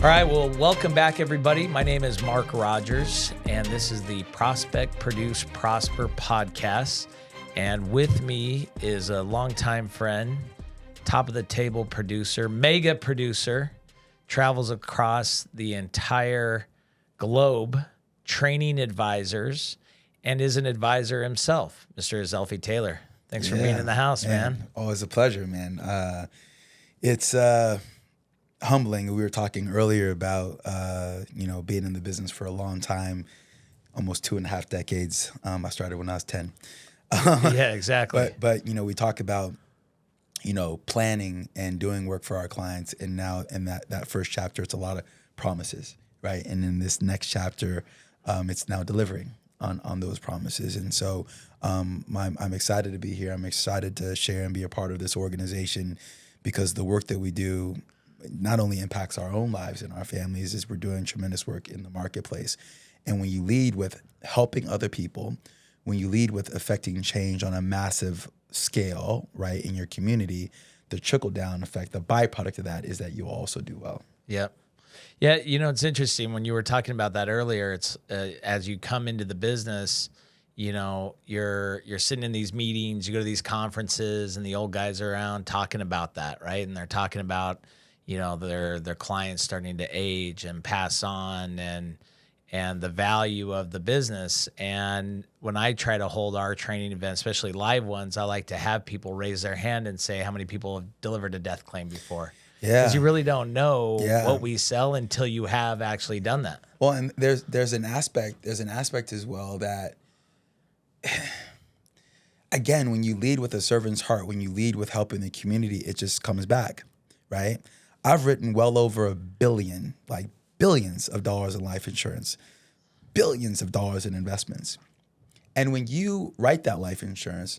All right, well, welcome back, everybody. My name is Marc Rogers, and this is the Prospect, Produce, Prosper podcast. And with me is a longtime friend, top of the table producer, mega producer, travels across the entire globe, training advisors, and is an advisor himself, Mr. Eszylfie Taylor. Thanks for being in the house, man. Always a pleasure, man. It's humbling. We were talking earlier about, being in the business for a long time, almost 2.5 decades. I started when I was 10. Yeah, exactly. But we talk about, planning and doing work for our clients. And now in that first chapter, it's a lot of promises, right? And in this next chapter, it's now delivering on those promises. And so I'm excited to be here. I'm excited to share and be a part of this organization because the work that we do not only impacts our own lives and our families, is we're doing tremendous work in the marketplace. And when you lead with helping other people, when you lead with affecting change on a massive scale, right, in your community, the trickle-down effect, the byproduct of that is that you also do well. Yep. Yeah, it's interesting when you were talking about that earlier. It's as you come into the business, you're sitting in these meetings, you go to these conferences, and the old guys are around talking about that, right? And they're talking about, their clients starting to age and pass on, and the value of the business. And when I try to hold our training events, especially live ones, I like to have people raise their hand and say how many people have delivered a death claim before. Yeah. Because you really don't know what we sell until you have actually done that. Well, and there's an aspect as well that, again, when you lead with a servant's heart, when you lead with helping the community, it just comes back, right? I've written well over $1 billion, like billions of dollars in life insurance, billions of dollars in investments. And when you write that life insurance,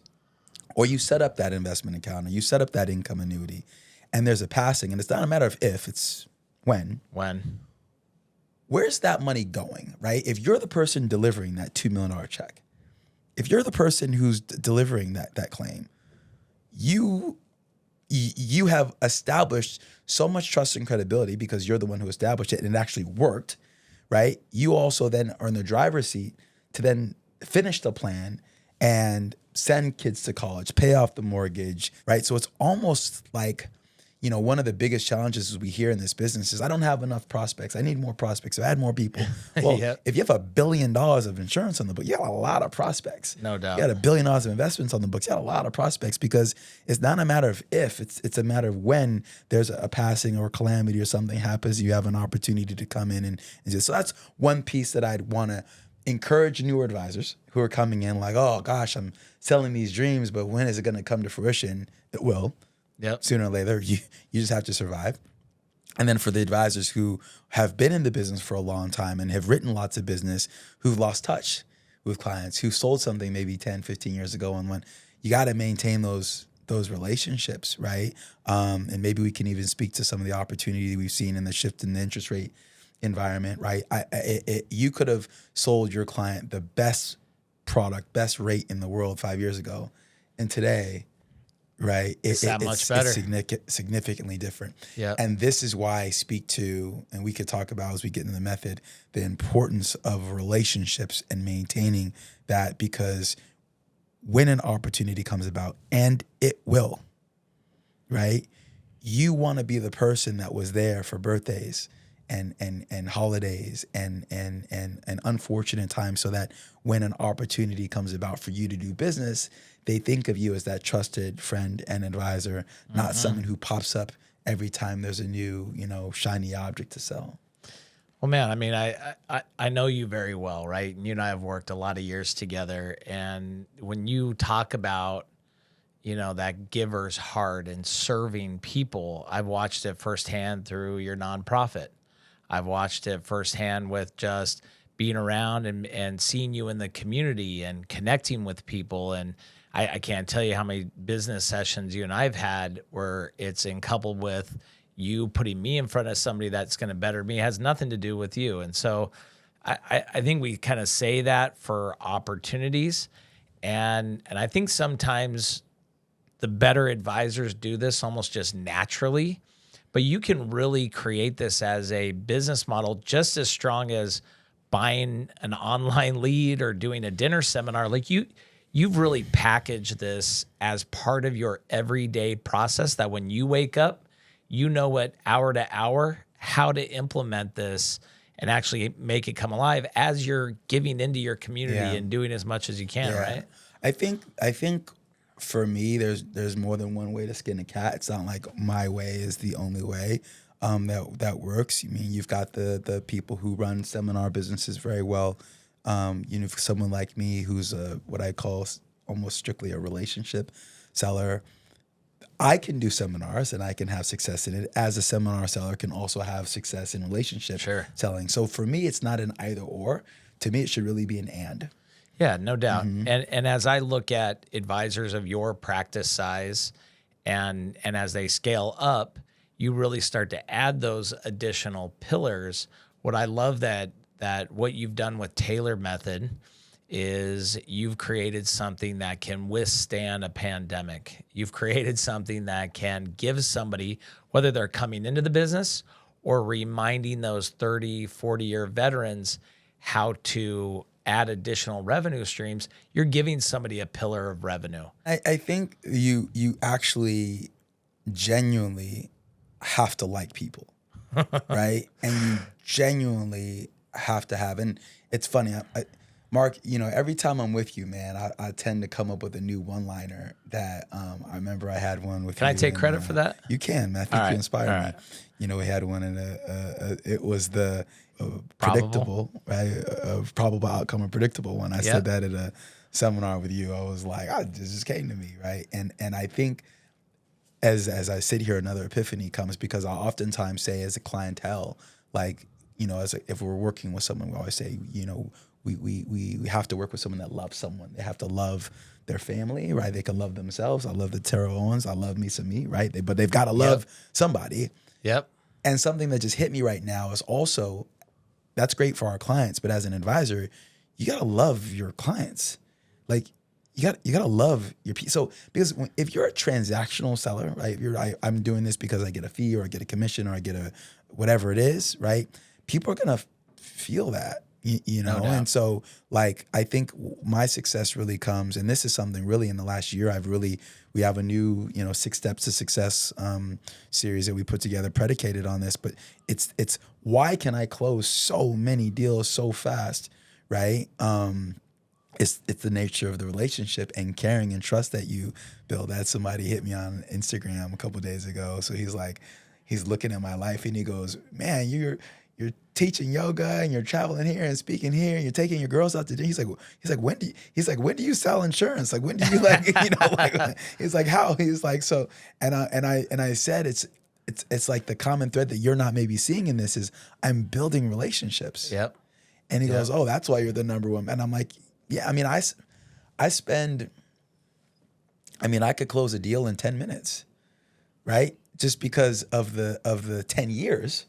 or you set up that investment account, or you set up that income annuity, and there's a passing, and it's not a matter of if, it's when. When. Where's that money going, right? If you're the person delivering that $2 million check, if you're the person who's delivering that claim, you have established so much trust and credibility because you're the one who established it and it actually worked, right? You also then are in the driver's seat to then finish the plan and send kids to college, pay off the mortgage, right? So it's almost like, one of the biggest challenges we hear in this business is I don't have enough prospects. I need more prospects. So add more people. Well, If you have $1 billion of insurance on the book, you got a lot of prospects. No doubt. You got $1 billion of investments on the books. You got a lot of prospects because it's not a matter of if, it's a matter of when there's a passing or calamity or something happens, you have an opportunity to come in and just, so that's one piece that I'd want to encourage newer advisors who are coming in like, oh gosh, I'm selling these dreams, but when is it going to come to fruition? It will. Yep. Sooner or later, you just have to survive. And then for the advisors who have been in the business for a long time and have written lots of business, who've lost touch with clients, who sold something maybe 10, 15 years ago, and when you got to maintain those relationships, right? And maybe we can even speak to some of the opportunity we've seen in the shift in the interest rate environment, right? You could have sold your client the best product, best rate in the world 5 years ago, and today, right, it's that much better. It's significantly different. Yeah. And this is why I speak to, and we could talk about as we get into the method, the importance of relationships and maintaining that, because when an opportunity comes about, and it will, right, you want to be the person that was there for birthdays and holidays and unfortunate times, so that when an opportunity comes about for you to do business, they think of you as that trusted friend and advisor, not someone who pops up every time there's a new, shiny object to sell. Well, man, I mean, I know you very well, right? And you and I have worked a lot of years together. And when you talk about, that giver's heart and serving people, I've watched it firsthand through your nonprofit. I've watched it firsthand with just being around and seeing you in the community and connecting with people. And I can't tell you how many business sessions you and I've had where it's coupled with you putting me in front of somebody that's going to better me. It has nothing to do with you. And so I think we kind of say that for opportunities. And I think sometimes the better advisors do this almost just naturally. but you can really create this as a business model just as strong as buying an online lead or doing a dinner seminar. Like you've really packaged this as part of your everyday process that when you wake up, you know what hour to hour, how to implement this and actually make it come alive as you're giving into your community and doing as much as you can, right? I think for me, there's more than one way to skin a cat. It's not like my way is the only way that works. I mean, you've got the people who run seminar businesses very well. For someone like me who's what I call almost strictly a relationship seller, I can do seminars and I can have success in it, as a seminar seller can also have success in relationship selling. So for me, it's not an either or. To me, it should really be an and. Yeah, no doubt. And as I look at advisors of your practice size and as they scale up, you really start to add those additional pillars. What I love that what you've done with Taylor Method is you've created something that can withstand a pandemic. You've created something that can give somebody, whether they're coming into the business or reminding those 30, 40-year veterans how to add additional revenue streams, you're giving somebody a pillar of revenue. I think you actually genuinely have to like people, right? And you genuinely have to have, and it's funny, Mark, every time I'm with you, man, I tend to come up with a new one-liner that I remember I had one with you. Can I take credit for that? You can. I think you inspired me. We had one in it was the predictable, right? Probable outcome or predictable one. I said that at a seminar with you. I was like, it just came to me, right? And I think as I sit here, another epiphany comes because I oftentimes say as a clientele, like, if we're working with someone, we always say, we have to work with someone that loves someone. They have to love their family, right? They can love themselves. I love the Terrell Owens. I love me some me, right? But they've got to love somebody. Yep. And something that just hit me right now is also, that's great for our clients, but as an advisor, you got to love your clients. Like you got to love your people. So because if you're a transactional seller, right? If I'm doing this because I get a fee or I get a commission or I get a whatever it is, right? People are going to feel that. No doubt. And so like, I think my success really comes, and this is something really in the last year, we have a new, 6 Steps to Success series that we put together predicated on this, but it's why can I close so many deals so fast, right? It's the nature of the relationship and caring and trust that you build. That somebody hit me on Instagram a couple of days ago. So he's looking at my life and he goes, man, you're teaching yoga and you're traveling here and speaking here and you're taking your girls out to dinner. He's like, when do you sell insurance? Like, when do you he's like, how? He's like, so, and I said, it's like the common thread that you're not maybe seeing in this is I'm building relationships. Yep. And he goes, oh, that's why you're the number one. And I'm like, yeah, I mean, I could close a deal in 10 minutes, right? Just because of the 10 years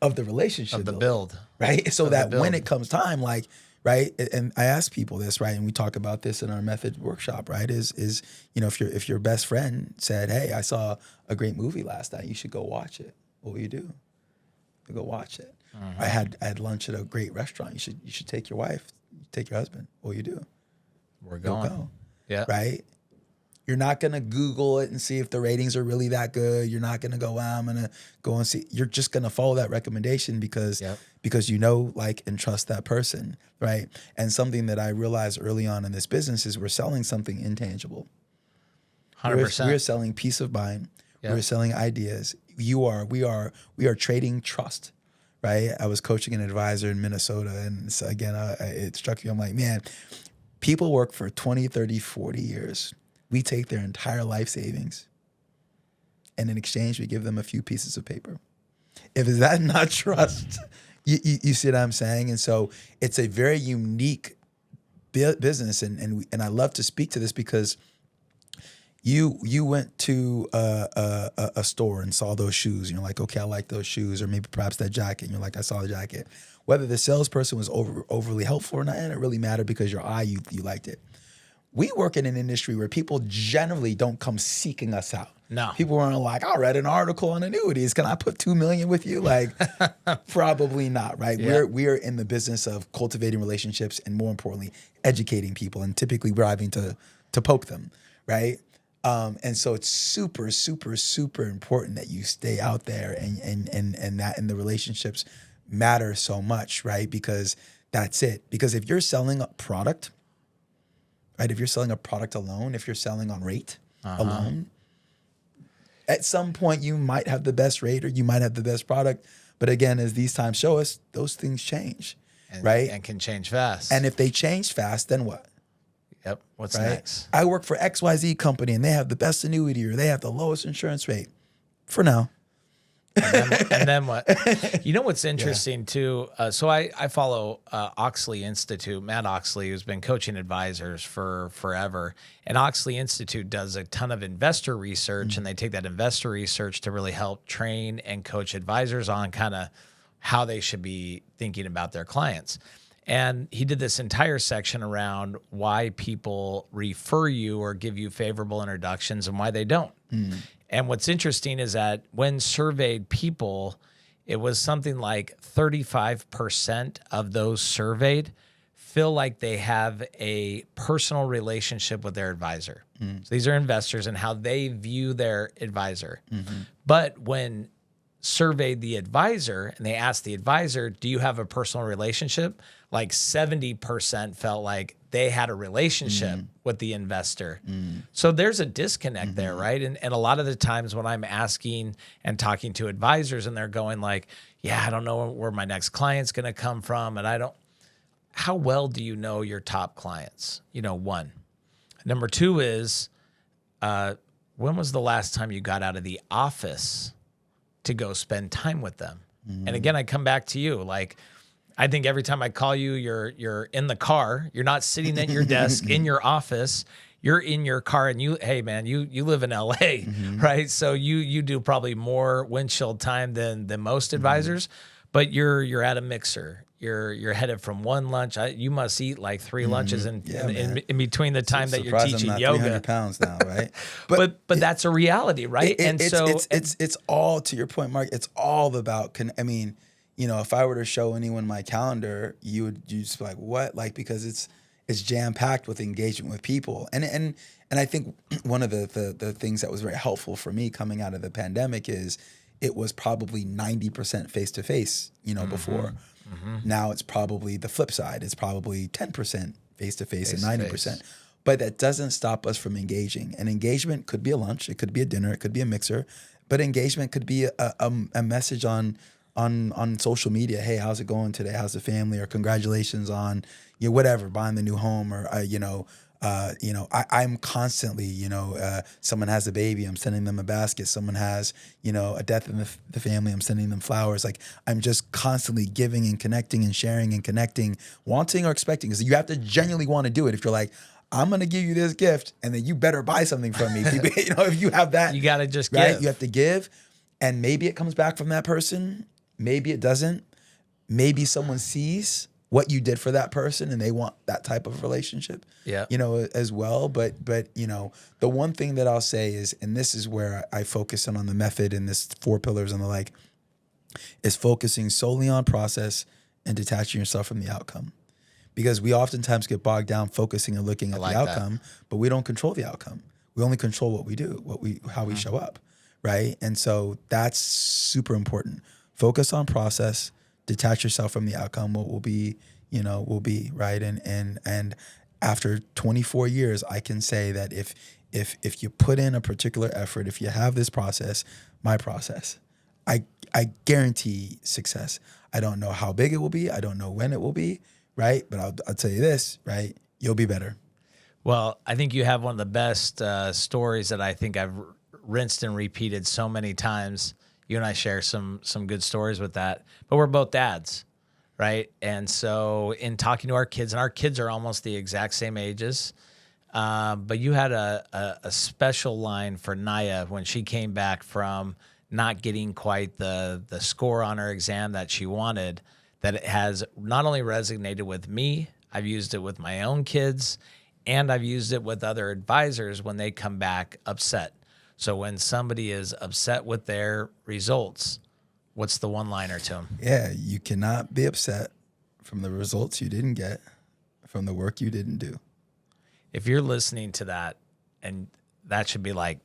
of the relationship, of the build, right? So that when it comes time, like, right, and I ask people this, right, and we talk about this in our method workshop, right? Is if your best friend said, hey, I saw a great movie last night, you should go watch it. What will you do? You go watch it. Mm-hmm. I had lunch at a great restaurant. You should take your wife, take your husband. What will you do? We're going. Go. Yeah. Right. You're not going to Google it and see if the ratings are really that good. You're not going to go, I'm going to go and see. You're just going to follow that recommendation because like, and trust that person, right? And something that I realized early on in this business is we're selling something intangible. 100%. We're selling peace of mind. Yep. We're selling ideas. We are trading trust, right? I was coaching an advisor in Minnesota, and so again, it struck me. I'm like, man, people work for 20, 30, 40 years. We take their entire life savings, and in exchange, we give them a few pieces of paper. If is that not trust, you see what I'm saying? And so it's a very unique business, and I love to speak to this because you went to a store and saw those shoes, and you're like, okay, I like those shoes, or maybe perhaps that jacket, and you're like, I saw the jacket. Whether the salesperson was overly helpful or not, it really mattered because your eye, you liked it. We work in an industry where people generally don't come seeking us out. No. People weren't like, I read an article on annuities. Can I put 2 million with you? Like, probably not, right? Yeah. We're in the business of cultivating relationships and, more importantly, educating people. And typically we're having to poke them, right? And so it's super, super, super important that you stay out there and that and the relationships matter so much, right? Because that's it. Because if you're selling a product, right? If you're selling a product alone, if you're selling on rate alone, at some point you might have the best rate or you might have the best product. But again, as these times show us, those things change, right? And can change fast. And if they change fast, then what? Yep. What's Right? next? I work for XYZ company and they have the best annuity or they have the lowest insurance rate. For now. And then what? You know what's interesting too? So I follow Oxley Institute, Matt Oxley, who's been coaching advisors for forever. And Oxley Institute does a ton of investor research, and they take that investor research to really help train and coach advisors on kind of how they should be thinking about their clients. And he did this entire section around why people refer you or give you favorable introductions and why they don't. And what's interesting is that when surveyed people, it was something like 35% of those surveyed feel like they have a personal relationship with their advisor. So these are investors and how they view their advisor. But when surveyed the advisor and they asked the advisor, do you have a personal relationship? Like 70% felt like they had a relationship with the investor. So there's a disconnect there, right? And a lot of the times when I'm asking and talking to advisors and they're going like, yeah, I don't know where my next client's going to come from. And how well do you know your top clients? You know, one. Number two is, when was the last time you got out of the office to go spend time with them? And again, I come back to you. Like, I think every time I call you, you're in the car. You're not sitting at your desk in your office. You're in your car, and hey man, you live in LA, right? So you do probably more windshield time than most advisors, but you're at a mixer. You're headed from one lunch. You must eat like 3 lunches in between the time that you're teaching I'm not yoga. 300 pounds now, right? But that's a reality, right? It's all, to your point, Mark. It's all about. You know, if I were to show anyone my calendar, you'd just be like, what? Like, because it's jam packed with engagement with people, and I think one of the things that was very helpful for me coming out of the pandemic is it was probably 90% face to face. You know, before. Now it's probably the flip side. It's probably 10% face to face and 90%. But that doesn't stop us from engaging. And engagement could be a lunch, it could be a dinner, it could be a mixer, but engagement could be a message on social media. Hey, how's it going today? How's the family? Or congratulations on whatever, buying the new home, or I'm constantly, someone has a baby, I'm sending them a basket. Someone has, a death in the family, I'm sending them flowers. Like, I'm just constantly giving and connecting and sharing and connecting, wanting or expecting. Because you have to genuinely want to do it. If you're like, I'm going to give you this gift and then you better buy something from me. If you have that, you got to just right? give. You have to give. And maybe it comes back from that person. Maybe it doesn't. Maybe someone sees what you did for that person and they want that type of relationship, as well. But the one thing that I'll say is, and this is where I focus on the method and this 4 pillars and the like, is focusing solely on process and detaching yourself from the outcome. Because we oftentimes get bogged down focusing and looking at the outcome, but we don't control the outcome. We only control what we do, how we show up, right? And so that's super important. Focus on process, detach yourself from the outcome. What will be, will be, right? And after 24 years, I can say that if you put in a particular effort, if you have this process, my process, I guarantee success. I don't know how big it will be. I don't know when it will be, right? But I'll tell you this, right? You'll be better. Well, I think you have one of the best stories that I think I've rinsed and repeated so many times. You and I share some good stories with that, but we're both dads, right? And so in talking to our kids, and our kids are almost the exact same ages, but you had a special line for Naya when she came back from not getting quite the score on her exam that she wanted, that it has not only resonated with me, I've used it with my own kids, and I've used it with other advisors when they come back upset. So when somebody is upset with their results, what's the one-liner to them? Yeah, you cannot be upset from the results you didn't get, from the work you didn't do. If you're listening to that, and that should be like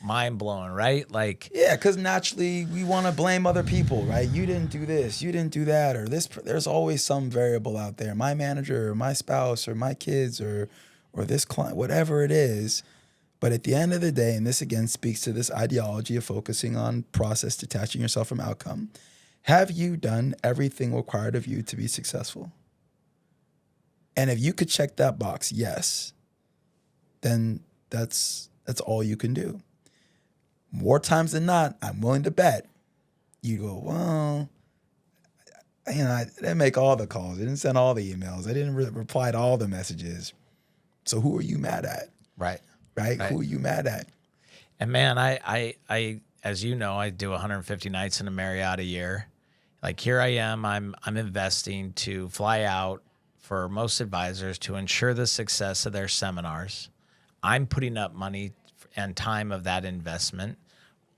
mind blowing, right? Like, Yeah, because naturally we want to blame other people, right? You didn't do this, you didn't do that, or this. There's always some variable out there. My manager, or my spouse, or my kids, or this client, whatever it is. But at the end of the day, and this again speaks to this ideology of focusing on process, detaching yourself from outcome. Have you done everything required of you to be successful? And if you could check that box, yes, then that's all you can do. More times than not, I'm willing to bet you go, well, I didn't make all the calls. I didn't send all the emails. I didn't reply to all the messages. So who are you mad at? right. Right? Who are you mad at? And man, I, as you know, I do 150 nights in a Marriott a year. Like here I am, I'm investing to fly out for most advisors to ensure the success of their seminars. I'm putting up money and time of that investment.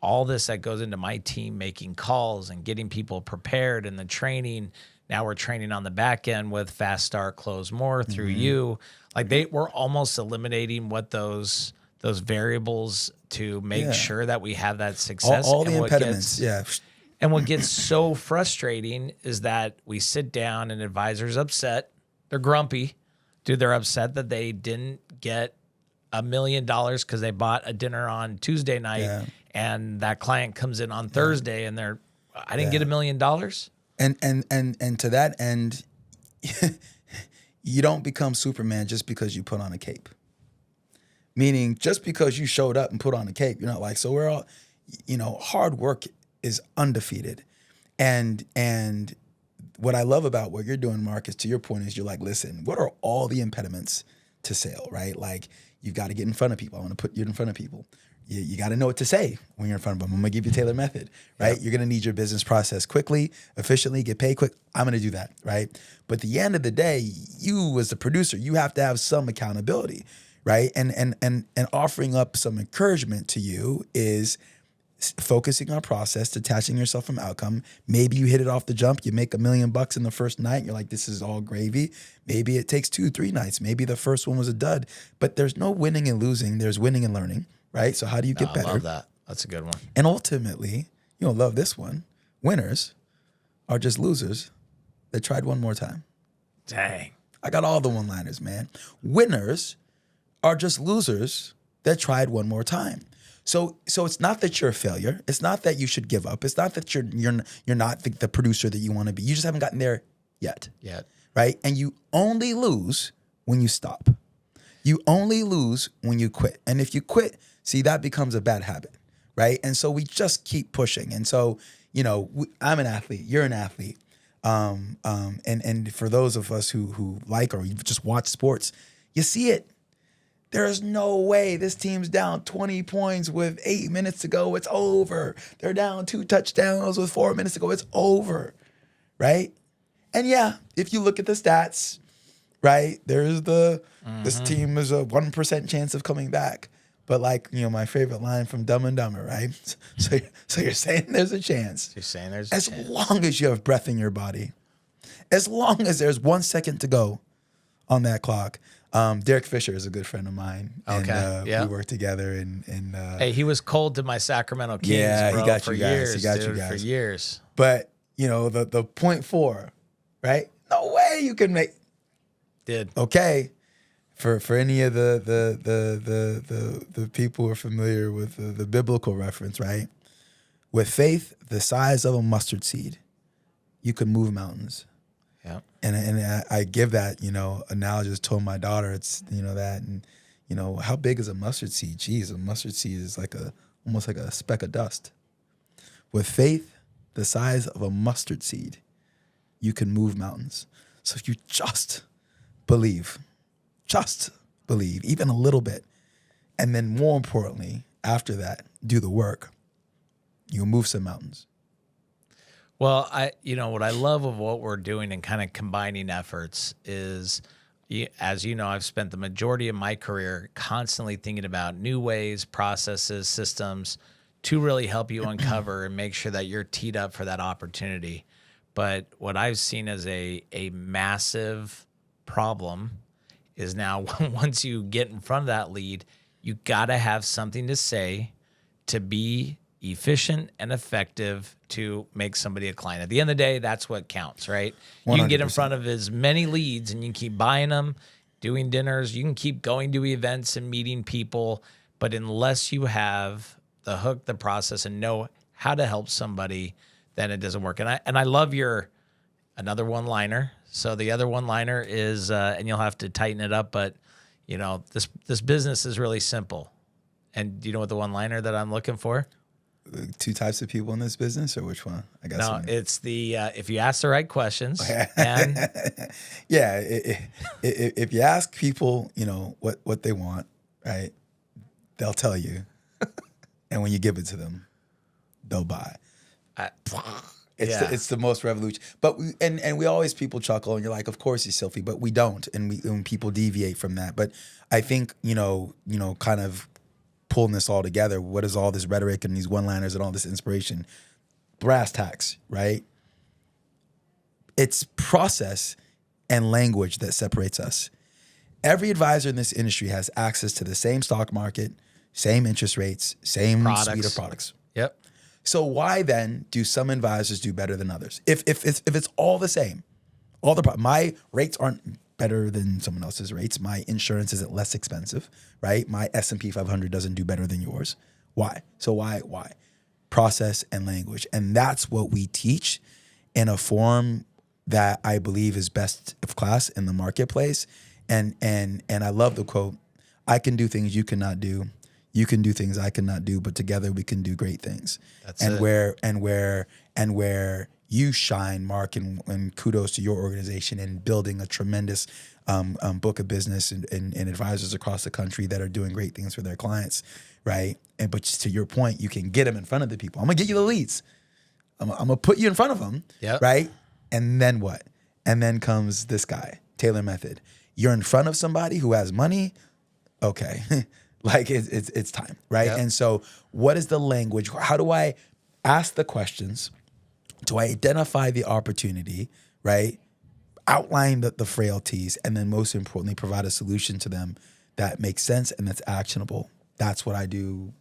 All this that goes into my team making calls and getting people prepared and the training. Now we're training on the back end with Fast Start, Close More through you. Like we're almost eliminating what those variables to make sure that we have that success. All the impediments. And what gets so frustrating is that we sit down and advisors upset. They're grumpy. Dude, they're upset that they didn't get $1 million because they bought a dinner on Tuesday night and that client comes in on Thursday and I didn't get $1 million. And to that end, you don't become Superman just because you put on a cape. Meaning just because you showed up and put on a cape, you're not like, so we're all, hard work is undefeated. And what I love about what you're doing, Mark, is to your point is you're like, listen, what are all the impediments to sale, right? Like you've got to get in front of people. I want to put you in front of people. You got to know what to say when you're in front of them. I'm going to give you Taylor method, right? Yep. You're going to need your business process quickly, efficiently, get paid quick. I'm going to do that, right? But at the end of the day, you as the producer, you have to have some accountability, right? And offering up some encouragement to you is focusing on process, detaching yourself from outcome. Maybe you hit it off the jump. You make $1 million in the first night. And you're like, this is all gravy. Maybe it takes 2-3 nights. Maybe the first one was a dud. But there's no winning and losing. There's winning and learning, right? So how do you get better? I love that. That's a good one. And ultimately, you'll love this one. Winners are just losers that tried one more time. Dang. I got all the one-liners, man. Winners are just losers that tried one more time. So it's not that you're a failure. It's not that you should give up. It's not that you're not the producer that you want to be. You just haven't gotten there yet. Right? And you only lose when you stop. You only lose when you quit. And if you quit, see, that becomes a bad habit, right? And so we just keep pushing. And so, I'm an athlete. You're an athlete. And for those of us who like or just watch sports, you see it. There's no way this team's down 20 points with 8 minutes to go. It's over. They're down 2 touchdowns with 4 minutes to go. It's over, right? And yeah, if you look at the stats, right, there's this team is a 1% chance of coming back. But like, my favorite line from Dumb and Dumber, right? So you're saying there's a chance. You're saying there's a chance. As long as you have breath in your body, as long as there's 1 second to go on that clock. Derek Fisher is a good friend of mine. And, we work together. And hey, he was cold to my Sacramento Kings. Yeah, bro, he got for you guys. years. He got dude, you guys for years. But the 0.4, right? No way you can make. Did okay. For any of the people who are familiar with the biblical reference, right? With faith the size of a mustard seed, you can move mountains. Yeah. And I give that, analogy. I just told my daughter it's, that, and, how big is a mustard seed? Geez, a mustard seed is almost like a speck of dust. With faith the size of a mustard seed, you can move mountains. So if you just believe, even a little bit, and then more importantly, after that, do the work, you'll move some mountains. Well, what I love of what we're doing and kind of combining efforts is as you know, I've spent the majority of my career constantly thinking about new ways, processes, systems to really help you uncover and make sure that you're teed up for that opportunity. But what I've seen as a massive problem is now once you get in front of that lead, you got to have something to say to be efficient and effective to make somebody a client. At the end of the day, that's what counts, right? You can get in 100%. front of as many leads and you can keep buying them, doing dinners, you can keep going to events and meeting people, but unless you have the hook, the process, and know how to help somebody, then it doesn't work. And I love your another one-liner. So the other one-liner is, and you'll have to tighten it up, but you know, this business is really simple. And do you know what the one-liner that I'm looking for? Two types of people in this business, or which one? I got No, some. it's the if you ask the right questions and Yeah, if you ask people, you know, what they want, right, they'll tell you, and when you give it to them, they'll buy. It's the most revolution. But we always, people chuckle and you're like, of course he's Eszylfie, but we don't, and people deviate from that. But I think kind of pulling this all together, what is all this rhetoric and these one-liners and all this inspiration? Brass tacks, right? It's process and language that separates us. Every advisor in this industry has access to the same stock market, same interest rates, same suite of products. Yep. So why then do some advisors do better than others? If it's all the same, my rates aren't better than someone else's rates. My insurance isn't less expensive, right? My S&P 500 doesn't do better than yours. Why? So why? Process and language. And that's what we teach in a form that I believe is best of class in the marketplace. And I love the quote, I can do things you cannot do. You can do things I cannot do, but together we can do great things. That's and it. where you shine, Mark, and kudos to your organization in building a tremendous book of business and advisors across the country that are doing great things for their clients, right? But to your point, you can get them in front of the people. I'm gonna get you the leads. I'm gonna put you in front of them, Yep. right? And then what? And then comes this guy, Taylor Method. You're in front of somebody who has money. Okay. Like it's time, right? Yep. And so what is the language? How do I ask the questions? Do I identify the opportunity, right? Outline the frailties, and then most importantly, provide a solution to them that makes sense and that's actionable. That's what I do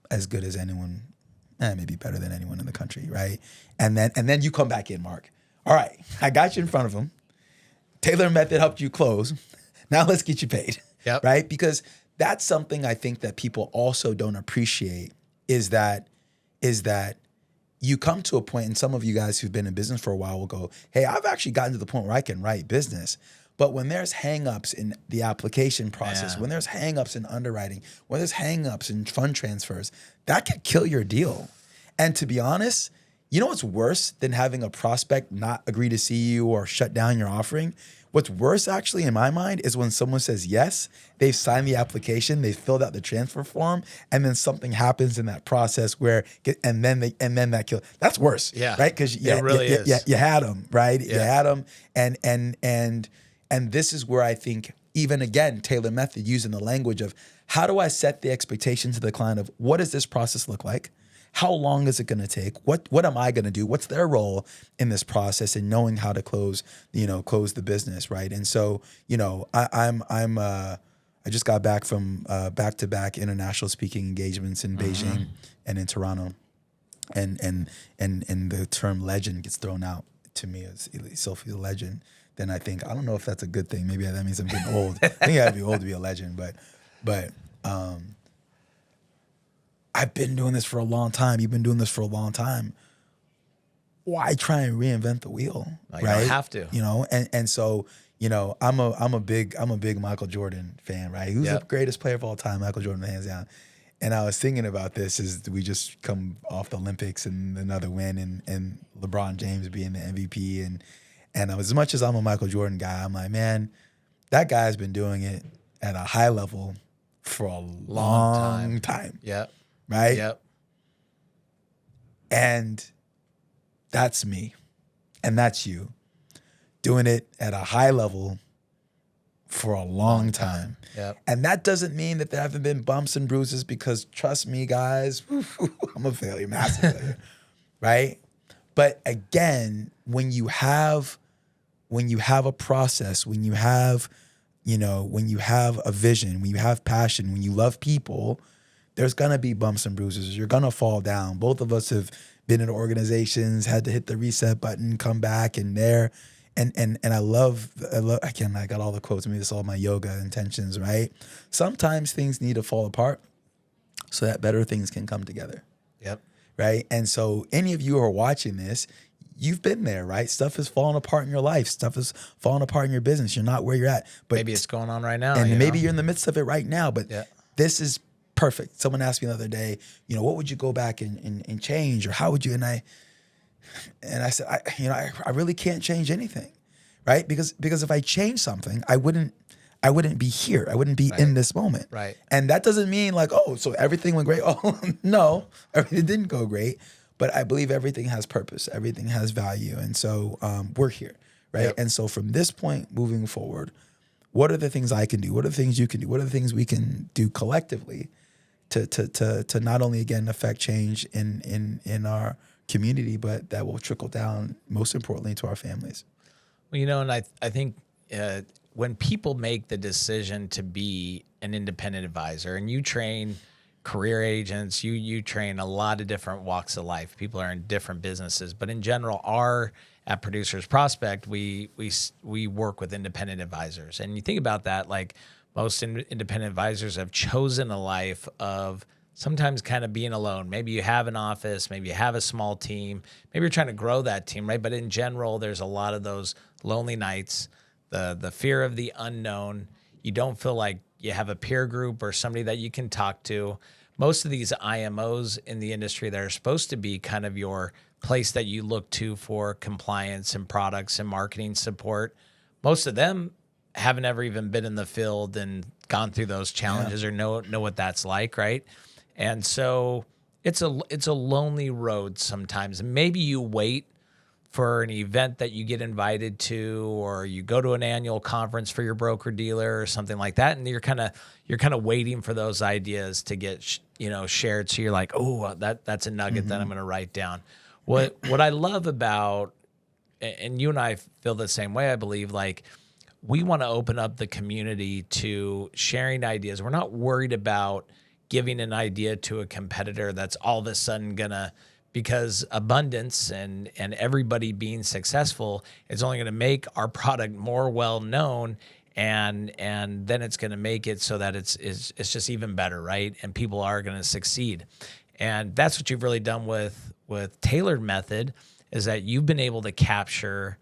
as good as anyone, maybe better than anyone in the country, right? And then you come back in, Mark. All right, I got you in front of them. Taylor Method helped you close. Now let's get you paid, Yep. right? Because that's something I think that people also don't appreciate is that you come to a point, and some of you guys who've been in business for a while will go, hey, I've actually gotten to the point where I can write business. But when there's hangups in the application process, when there's hangups in underwriting, when there's hangups in fund transfers, that could kill your deal. And to be honest, you know what's worse than having a prospect not agree to see you or shut down your offering? What's worse, actually, in my mind, is when someone says yes, they've signed the application, they've filled out the transfer form, and then something happens in that process and then that kill. That's worse, Yeah, right? Because it really is. You had them, right? Yeah. You had them, and this is where I think, even again, Taylor Method, using the language of how do I set the expectation to the client of what does this process look like? How long is it going to take? What am I going to do? What's their role in this process, and knowing how to close the business, right? And so, I just got back from back-to-back international speaking engagements in Beijing and in Toronto, and the term legend gets thrown out to me as Eszylfie the legend. Then I think, I don't know if that's a good thing. Maybe that means I'm getting old. I think I have to be old to be a legend, but. I've been doing this for a long time. You've been doing this for a long time. Why try and reinvent the wheel? No, right? you don't have to. And so, I'm a big Michael Jordan fan, right? Who's the greatest player of all time? Michael Jordan, hands down. And I was thinking about this as we just come off the Olympics and another win, and LeBron James being the MVP, and as much as I'm a Michael Jordan guy, I'm like, man, that guy's been doing it at a high level for a long time. Yep. Right? Yep. And that's me. And that's you. Doing it at a high level for a long time. Yep. And that doesn't mean that there haven't been bumps and bruises, because trust me, guys, I'm a failure, massive failure, right? But again, when you have a process, when you have a vision, when you have passion, when you love people, there's gonna be bumps and bruises. You're gonna fall down. Both of us have been in organizations, had to hit the reset button, come back, and there. And I love, again, I got all the quotes. Maybe this is all my yoga intentions, right? Sometimes things need to fall apart so that better things can come together. Yep. Right? And so any of you who are watching this, you've been there, right? Stuff is falling apart in your life. Stuff is falling apart in your business. You're not where you're at. But Maybe it's going on right now. and maybe you're in the midst of it right now, but Yeah. this is perfect. Someone asked me the other day, what would you go back and change, or how would you? And I said, I really can't change anything, right? Because if I change something, I wouldn't be here. I wouldn't be in this moment. Right. And that doesn't mean like, oh, so everything went great. Oh, no, everything didn't go great. But I believe everything has purpose. Everything has value. And so we're here, right? Yep. And so from this point moving forward, what are the things I can do? What are the things you can do? What are the things we can do collectively to not only, again, affect change in our community, but that will trickle down, most importantly, to our families? Well, and I think when people make the decision to be an independent advisor, and you train career agents, you train a lot of different walks of life. People are in different businesses, but in general, at Producers Prospect, we work with independent advisors. And you think about that, like most independent advisors have chosen a life of sometimes kind of being alone. Maybe you have an office, maybe you have a small team, maybe you're trying to grow that team, right? But in general, there's a lot of those lonely nights, the fear of the unknown. You don't feel like you have a peer group or somebody that you can talk to. Most of these IMOs in the industry that are supposed to be kind of your place that you look to for compliance and products and marketing support, most of them haven't ever even been in the field and gone through those challenges or know what that's like, right? And so it's a lonely road sometimes. Maybe you wait for an event that you get invited to, or you go to an annual conference for your broker dealer or something like that, and you're kind of waiting for those ideas to get shared. So you're like, oh, that's a nugget that I'm going to write down. What I love about, and you and I feel the same way, I believe, like we want to open up the community to sharing ideas. We're not worried about giving an idea to a competitor that's all of a sudden gonna, because abundance and everybody being successful is only going to make our product more well known, and then it's going to make it so that it's just even better, right? And people are going to succeed. And that's what you've really done with Tailored Method, is that you've been able to capture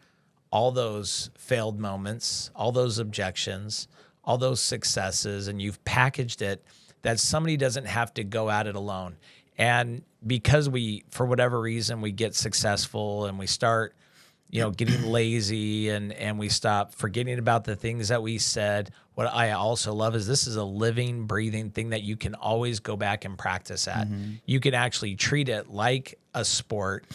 all those failed moments, all those objections, all those successes, and you've packaged it that somebody doesn't have to go at it alone. And because we, for whatever reason, we get successful and we start, getting lazy and we stop forgetting about the things that we said. What I also love is this is a living, breathing thing that you can always go back and practice at. You can actually treat it like a sport,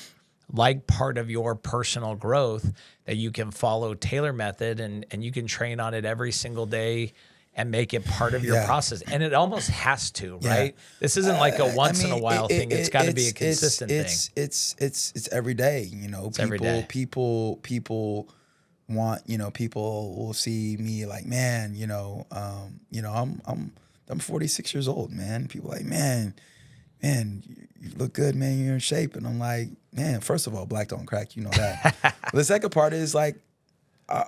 like part of your personal growth, that you can follow Taylor Method and you can train on it every single day and make it part of your process. And it almost has to, right? This isn't like a once in a while thing. It's got to be a consistent thing. It's every day, every day. People want, people will see me like, man, I'm 46 years old, man. People like, man, you look good, man. You're in shape. And I'm like, man, first of all, black don't crack, you know that. The second part is like, I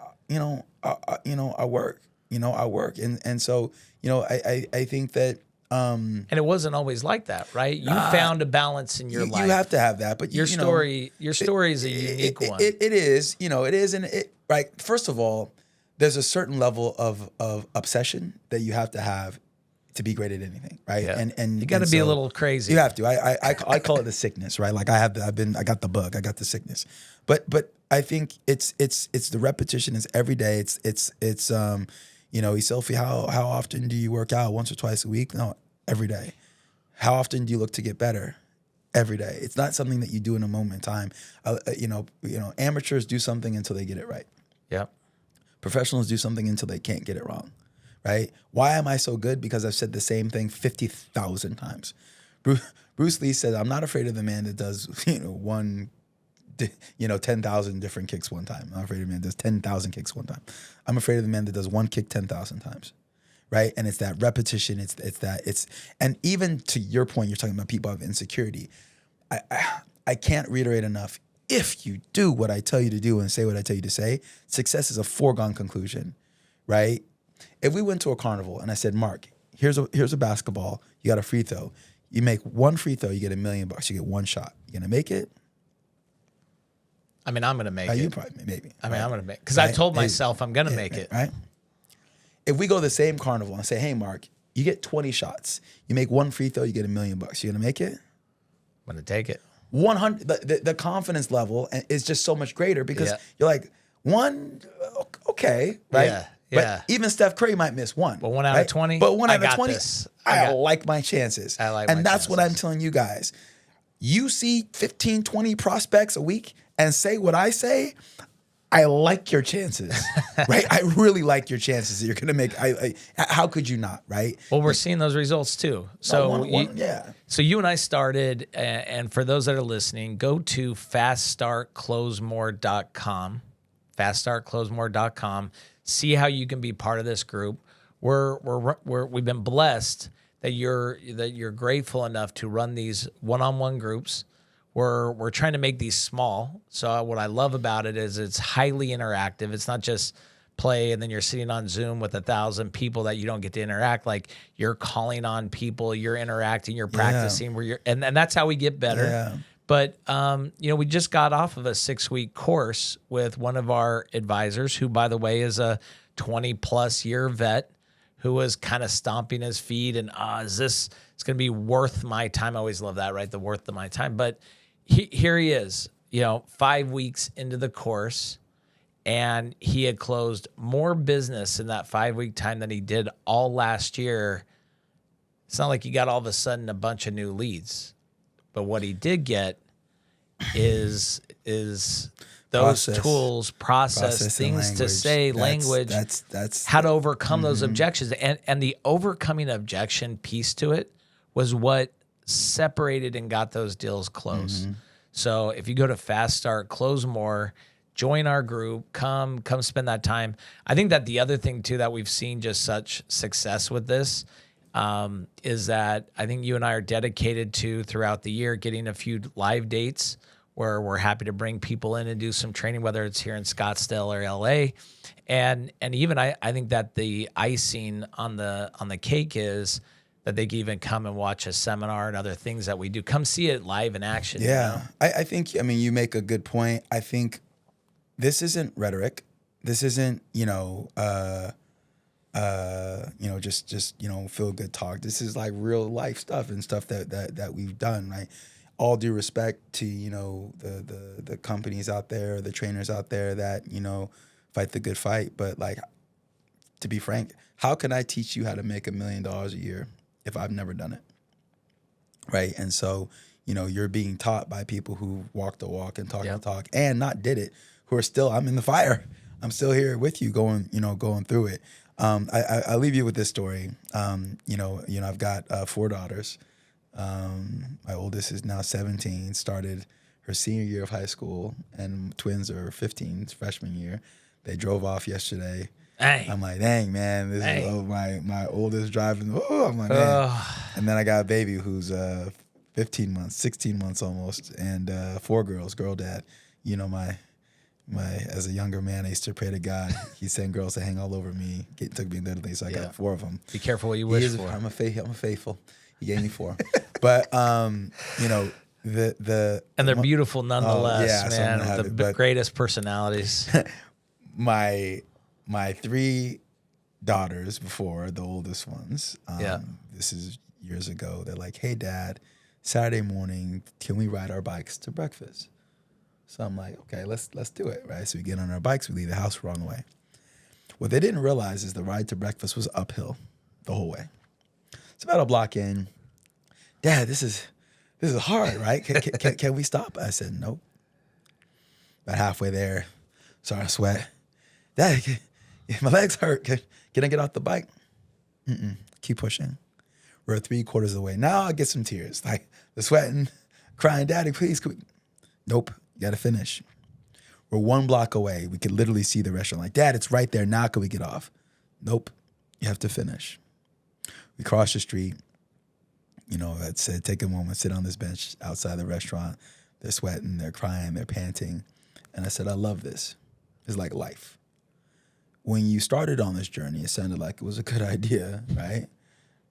work. I work. And so, I think that and it wasn't always like that, right? You found a balance in your life. You have to have that. But your story is a unique one. It is, it is. And right. First of all, there's a certain level of obsession that you have to have to be great at anything, right? Yeah. And you got to be a little crazy. You have to. I call it the sickness, right? Like I got the bug, I got the sickness. But I think it's the repetition. It's every day. It's Eszylfie, how often do you work out? Once or twice a week? No, every day. How often do you look to get better? Every day. It's not something that you do in a moment in time. Amateurs do something until they get it right. Yep. Professionals do something until they can't get it wrong, right? Why am I so good? Because I've said the same thing 50,000 times. Bruce Lee said, I'm not afraid of the man that does, 10,000 different kicks one time. I'm not afraid of the man that does 10,000 kicks one time. I'm afraid of the man that does one kick 10,000 times, right? And it's that repetition. And even to your point, you're talking about people have insecurity. I can't reiterate enough. If you do what I tell you to do and say what I tell you to say, success is a foregone conclusion, right? If we went to a carnival and I said, Mark, here's a basketball, you got a free throw. You make one free throw, you get $1 million. You get one shot. You gonna make it? I mean, I'm gonna make it. You probably maybe. I mean, I'm gonna make it because I told myself I'm gonna make it. Right. If we go to the same carnival and say, hey, Mark, you get 20 shots. You make one free throw, you get $1 million. You gonna make it? I'm gonna take it. 100. The confidence level is just so much greater because you're like, one, okay, right? Yeah. But even Steph Curry might miss one. But 1 out of 20. But 1 out I of 20, I like my chances. And that's what I'm telling you guys. You see 15, 20 prospects a week and say what I say, I like your chances, right? I really like your chances that you're going to make. How could you not, right? Well, we're seeing those results too. So, So you and I started, and for those that are listening, go to faststartclosemore.com, faststartclosemore.com. See how you can be part of this group. We've been blessed that you're grateful enough to run these one-on-one groups. We're trying to make these small. So what I love about it is it's highly interactive. It's not just play and then you're sitting on Zoom with 1,000 people that you don't get to interact. Like you're calling on people, you're interacting, you're practicing. And that's how we get better. Yeah. But we just got off of a 6-week course with one of our advisors, who, by the way, is a 20+ year vet, who was kind of stomping his feet and it's going to be worth my time. I always love that, right? The worth of my time. But here he is, 5 weeks into the course, and he had closed more business in that 5-week time than he did all last year. It's not like he got all of a sudden a bunch of new leads, but what he did get is those tools, process things to say, language, that's how to overcome those objections. And the overcoming objection piece to it was what separated and got those deals closed. So if you go to Fast Start, Close More, join our group, come spend that time. I think that the other thing too that we've seen just such success with this is that I think you and I are dedicated to, throughout the year, getting a few live dates where we're happy to bring people in and do some training, whether it's here in Scottsdale or LA. And even I think that the icing on the cake is that they can even come and watch a seminar and other things that we do. Come see it live in action. Yeah. I think, you make a good point. I think this isn't rhetoric. This isn't, just feel good talk. This is like real life stuff and stuff that we've done, right? All due respect to, the companies out there, the trainers out there that, fight the good fight. But like, to be frank, how can I teach you how to make $1 million a year if I've never done it? Right. And so, you're being taught by people who walk the walk and talk the talk and not did it, who are still, I'm in the fire. I'm still here with you going through it. I leave you with this story. I've got 4 daughters. My oldest is now 17, started her senior year of high school, and twins are 15, freshman year. They drove off yesterday. Dang. I'm like, dang, man, this is my oldest driving. Oh, I'm like, man. And then I got a baby who's 15 months, 16 months almost, and 4 girls, girl dad. My as a younger man, I used to pray to God. He sent girls to hang all over me. It took me literally, so I got 4 of them. Be careful what you wish for. I'm a faithful. He gave me 4, but and they're beautiful nonetheless, man. With the greatest personalities. My 3 daughters before the oldest ones. This is years ago. They're like, "Hey, Dad, Saturday morning, can we ride our bikes to breakfast?" So I'm like, okay, let's do it, right? So we get on our bikes, we leave the house, wrong way. What they didn't realize is the ride to breakfast was uphill the whole way. It's about a block in. Dad, this is hard, right? Can we stop? I said, nope. About halfway there, started to sweat. Dad, My legs hurt. Can I get off the bike? Keep pushing. We're 3/4 of the way. Now I get some tears. Like the sweating, crying, Daddy, please. Nope. You got to finish. We're 1 block away. We could literally see the restaurant. Like, Dad, it's right there. Now can we get off? Nope. You have to finish. We cross the street. You know, I said, take a moment, sit on this bench outside the restaurant. They're sweating, they're crying, they're panting. And I said, I love this. It's like life. When you started on this journey, it sounded like it was a good idea, right?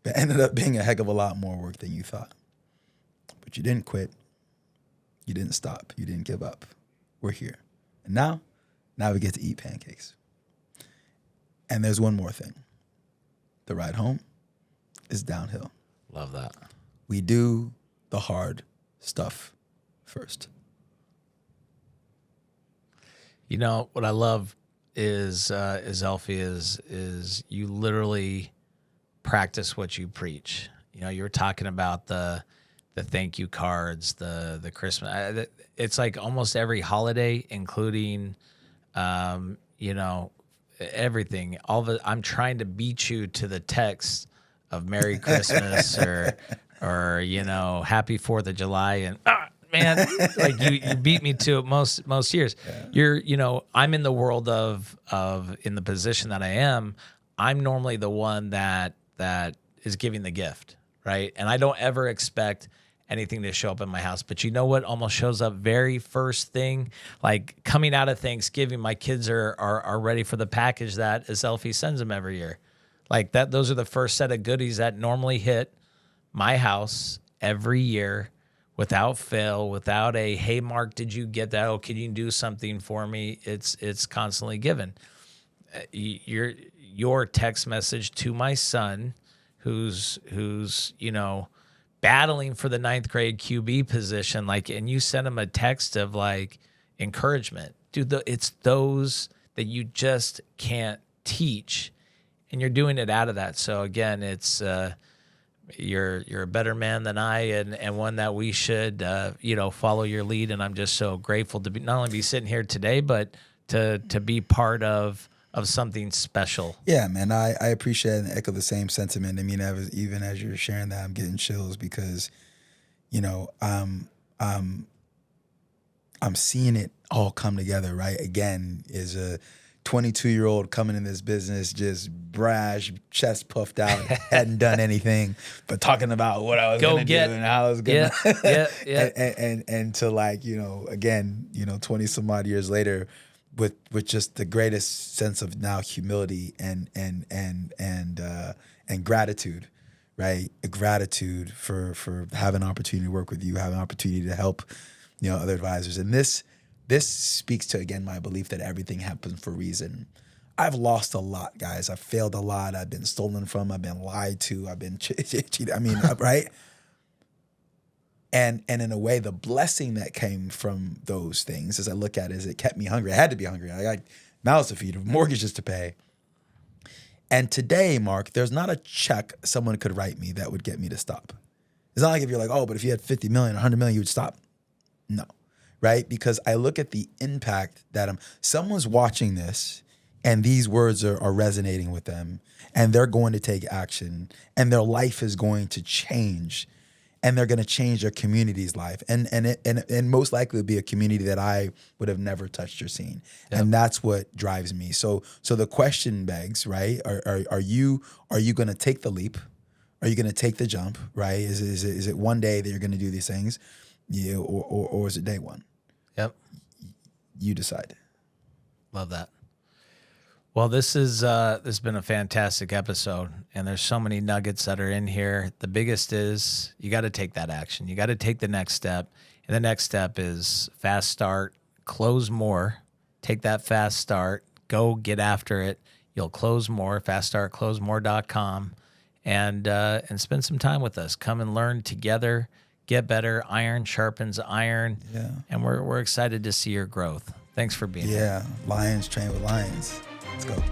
But it ended up being a heck of a lot more work than you thought. But you didn't quit. You didn't stop. You didn't give up. We're here. And now we get to eat pancakes. And there's one more thing. The ride home is downhill. Love that. We do the hard stuff first. You know, what I love is Eszylfie, is you literally practice what you preach. You know, you were talking about the thank you cards, the Christmas. It's like almost every holiday, including, you know, everything. I'm trying to beat you to the text of Merry Christmas or you know, Happy 4th of July, and man, like you beat me to it most years. Yeah. You know, I'm in the world of in the position that I am, I'm normally the one that is giving the gift, right? And I don't ever expect anything to show up in my house. But you know what almost shows up very first thing? Like coming out of Thanksgiving, my kids are ready for the package that Eszylfie sends them every year. Like that, those are the first set of goodies that normally hit my house every year without fail, without a, hey, Mark, did you get that? Oh, can you do something for me? It's constantly given. Your text message to my son, who's you know, battling for the 9th grade QB position, like, and you send him a text of like encouragement. Dude, it's those that you just can't teach, and you're doing it out of that. So again, it's you're a better man than I, and one that we should you know, follow your lead. And I'm just so grateful to be not only be sitting here today, but to be part of something special. Yeah, man, I appreciate and echo the same sentiment. I mean, even as you're sharing that, I'm getting chills because, you know, I'm seeing it all come together, right? Again, is a 22-year-old coming in this business, just brash, chest puffed out, hadn't done anything, but talking about what I was going to do and how I was going to, and to like, you know, again, you know, 20 some odd years later, with just the greatest sense of now humility and gratitude, right? A gratitude for having an opportunity to work with you, having an opportunity to help, you know, other advisors. And this speaks to, again, my belief that everything happens for a reason. I've lost a lot, guys. I've failed a lot. I've been stolen from. I've been lied to. I've been cheated. I mean, right? And in a way, the blessing that came from those things, as I look at it, is it kept me hungry. I had to be hungry. I got mouths to feed, mortgages to pay. And today, Mark, there's not a check someone could write me that would get me to stop. It's not like if you're like, oh, but if you had 50 million, 100 million, you would stop. No, right? Because I look at the impact that someone's watching this and these words are resonating with them, and they're going to take action, and their life is going to change. And they're going to change their community's life, and most likely it'll be a community that I would have never touched or seen, and that's what drives me. So the question begs, right? Are you going to take the leap? Are you going to take the jump? Right? Is it one day that you're going to do these things, yeah, or is it day one? Yep. You decide. Love that. Well, this has been a fantastic episode, and there's so many nuggets that are in here. The biggest is you got to take that action. You got to take the next step, and the next step is fast start, close more. Take that fast start, go get after it. You'll close more. FastStartCloseMore.com, and spend some time with us. Come and learn together. Get better. Iron sharpens iron. Yeah, and we're excited to see your growth. Thanks for being here. Yeah, lions train with lions. Let's go.